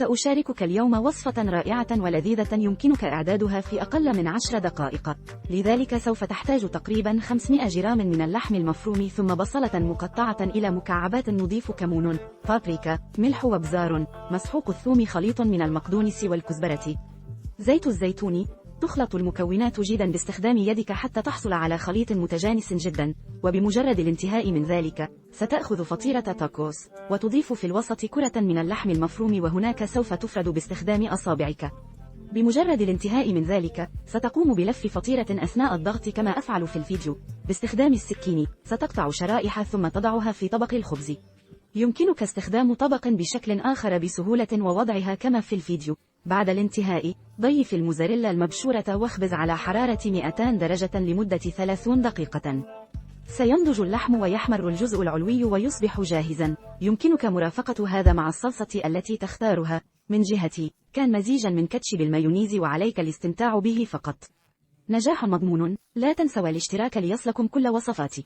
سأشاركك اليوم وصفة رائعة ولذيذة يمكنك إعدادها في أقل من 10 دقائق. لذلك سوف تحتاج تقريبا 500 جرام من اللحم المفروم، ثم بصلة مقطعة إلى مكعبات. نضيف كمون، بابريكا، ملح وابزار، مسحوق الثوم، خليط من المقدونس والكزبرة، زيت الزيتون. تخلط المكونات جيدا باستخدام يدك حتى تحصل على خليط متجانس جدا، وبمجرد الانتهاء من ذلك ستأخذ فطيرة تاكوس وتضيف في الوسط كرة من اللحم المفروم، وهناك سوف تفرد باستخدام أصابعك. بمجرد الانتهاء من ذلك ستقوم بلف فطيرة أثناء الضغط كما أفعل في الفيديو باستخدام السكين. ستقطع شرائح ثم تضعها في طبق الخبز. يمكنك استخدام طبق بشكل آخر بسهولة ووضعها كما في الفيديو. بعد الانتهاء ضيف الموزاريلا المبشورة واخبز على حرارة 200 درجة لمدة 30 دقيقة. سينضج اللحم ويحمر الجزء العلوي ويصبح جاهزا. يمكنك مرافقة هذا مع الصلصة التي تختارها. من جهتي كان مزيجا من كاتشب المايونيز، وعليك الاستمتاع به فقط. نجاح مضمون. لا تنسوا الاشتراك ليصلكم كل وصفاتي.